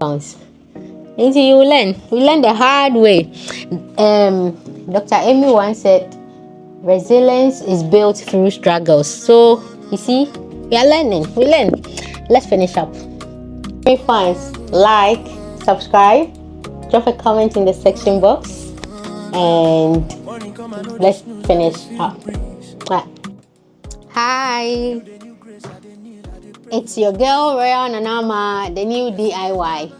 pounds. And you learn the hard way. Dr. Amy once said, resilience is built through struggles. So you see, we are learning. We learn. Let's finish up. Hey fans, like, subscribe, drop a comment in the section box, and let's finish up. Hi, it's your girl Royal Nanama, the new DIY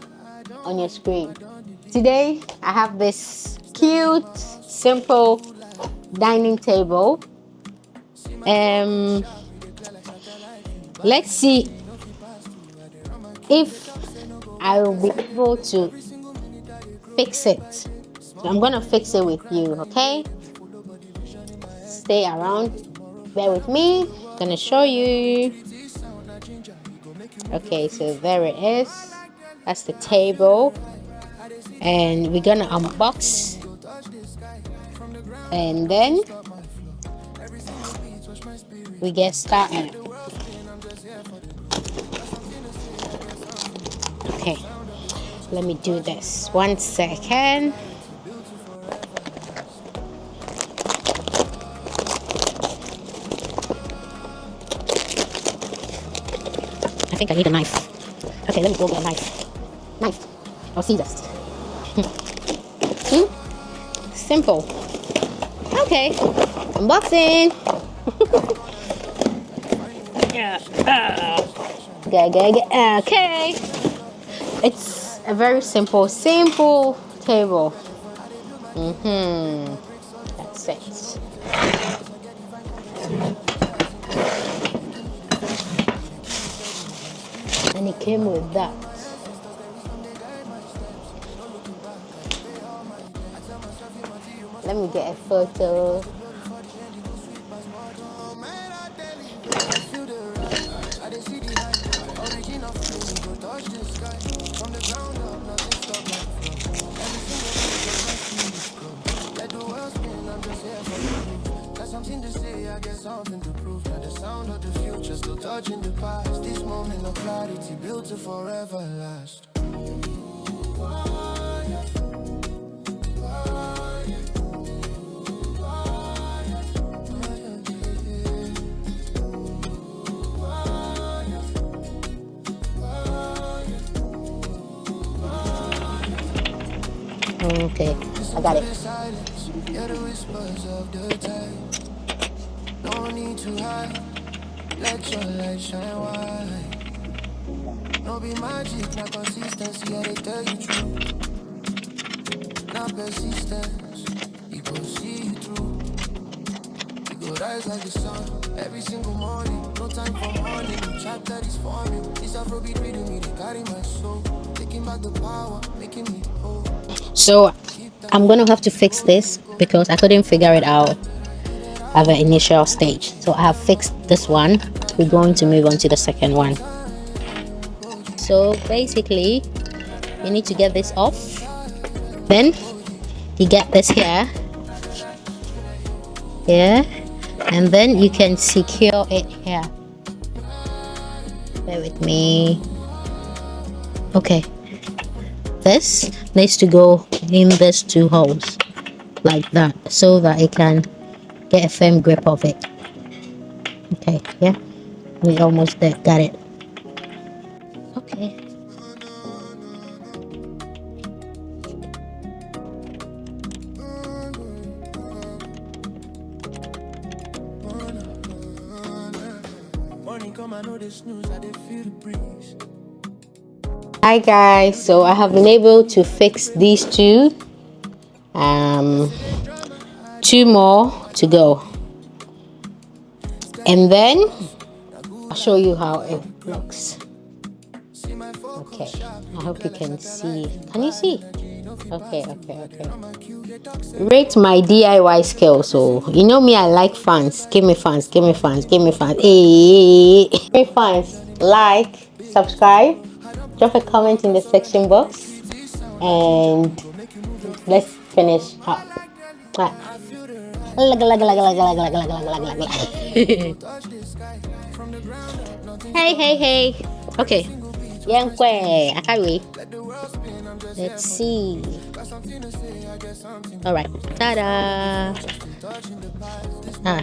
on your screen. Today I have this cute, simple dining table. Let's see if I will be able to fix it. So I'm gonna fix it with you, okay? Stay around, bear with me. I'm gonna show you. Okay, so there it is. That's the table, and we're gonna unbox, and then we get started. Okay, let me do this. 1 second. I think I need a knife. Okay, let me go get a knife. Knife or scissors. Simple. Okay, unboxing. Okay, it's a very simple table. That's it. And it came with that. Let me get a photo. Something to say, I guess something to prove. Now the sound of the future still touching the past. This moment of clarity built to forever last. Okay, I got it. No need to hide, let your light shine wide. No be magic, not consistency, I tell you true. Not persistence, it go see you through. It go rise like the sun, every single morning. No time for morning, chapter is forming. This Afrobeat reading me, they carry my soul. Taking back the power, making me whole. So I'm gonna have to fix this because I couldn't figure it out at the initial stage. So I have fixed this one. We're going to move on to the second one. So basically you need to get this off, then you get this here, and then you can secure it here. Bear with me. Okay, this needs to go in these two holes like that so that it can get a firm grip of it. Okay, yeah, we almost there. Got it. Okay. Hi guys, so I have been able to fix these two. Two more to go, and then I'll show you how it looks. Okay, I hope you can see. Can you see? Okay. Rate my DIY skills. So you know me, I like fans. Give me fans. Hey fans, like, subscribe, drop a comment in the section box, and let's finish up. Hey. Okay. Yankwe, I can't wait. Let's see. All right. Ta-da!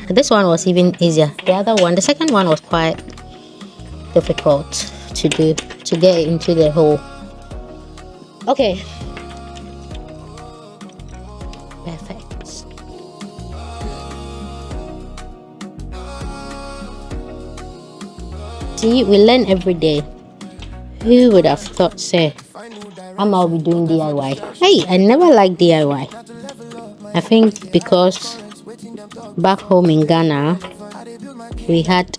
This one was even easier. The other one, the second one was quite difficult to do, to get into the hole. Okay. Perfect. See, we learn every day. Who would have thought, say, I'll be doing DIY. Hey, I never liked DIY. I think because back home in Ghana, we had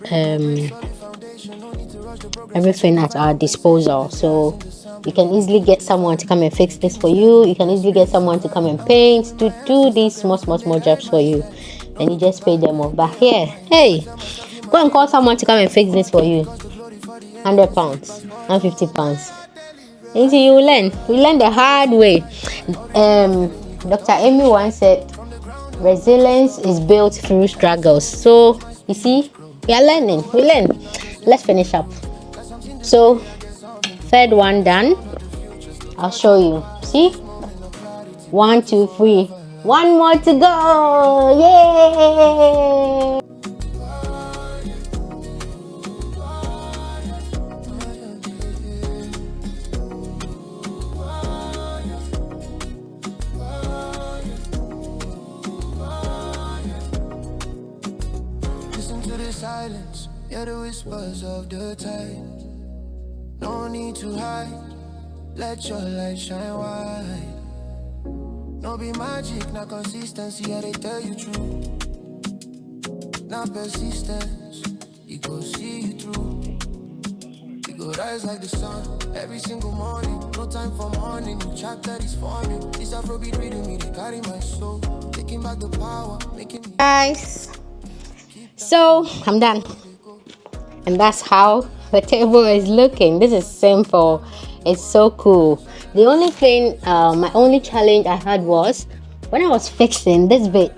everything at our disposal. So you can easily get someone to come and fix this for you. You can easily get someone to come and paint, to do these small jobs for you. And you just pay them off. But here, hey, go and call someone to come and fix this for you. £100, £150. And you will learn. You learn the hard way. Dr. Amy once said, resilience is built through struggles. So you see, we are learning. We learn. Let's finish up. So third one done. I'll show you. See? 1, 2, 3. One more to go. Yay! Silence, yeah, the whispers of the tide. No need to hide, let your light shine wide. No be magic, not consistency, yeah, they tell you true. Not persistence, it go see you through. It go rise like the sun, every single morning. No time for morning, new chapter is forming. This Afrobeat reading me, they carry my soul. Taking back the power, making me... Guys, so I'm done. And that's how the table is looking. This is simple. It's so cool. The only thing, my only challenge I had was when I was fixing this bit,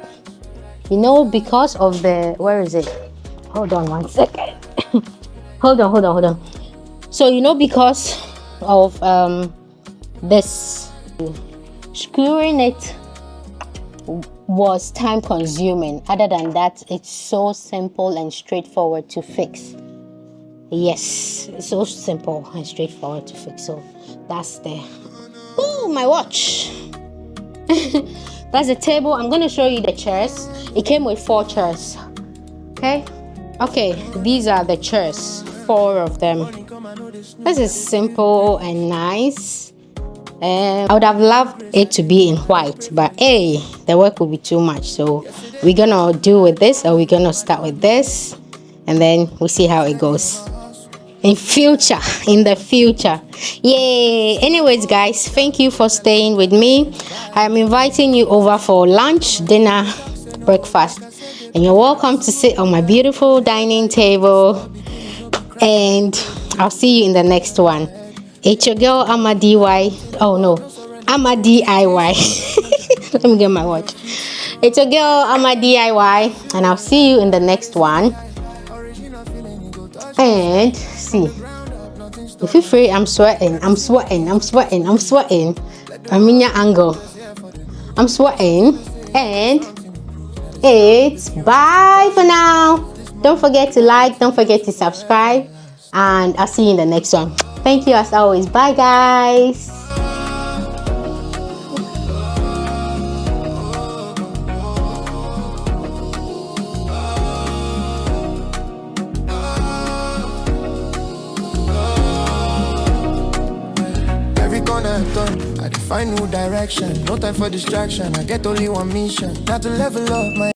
you know, because of the, where is it? Hold on 1 second. hold on. So, you know, because of this, screwing it was time consuming. Other than that, it's so simple and straightforward to fix. Yes, it's so simple and straightforward to fix. So that's there. Oh, my watch. That's the table. I'm going to show you the chairs. It came with 4 chairs. Okay, these are the chairs, 4 of them. This is simple and nice. I would have loved it to be in white, but hey, the work will be too much. So we're gonna do with this, or we're gonna start with this, and then we'll see how it goes in the future. Yay! Anyways, guys, thank you for staying with me. I'm inviting you over for lunch, dinner, breakfast, and you're welcome to sit on my beautiful dining table. And I'll see you in the next one. It's your girl, Ama DY. Oh no, Ama DIY. Let me get my watch. It's your girl, Ama DIY, and I'll see you in the next one. And see, if you're free, I'm sweating. I'm in your angle. I'm sweating, and it's bye for now. Don't forget to like, don't forget to subscribe, and I'll see you in the next one. Thank you as always. Bye, guys. Every corner I turn, I define new direction. No time for distraction. I get only one mission, not to level up my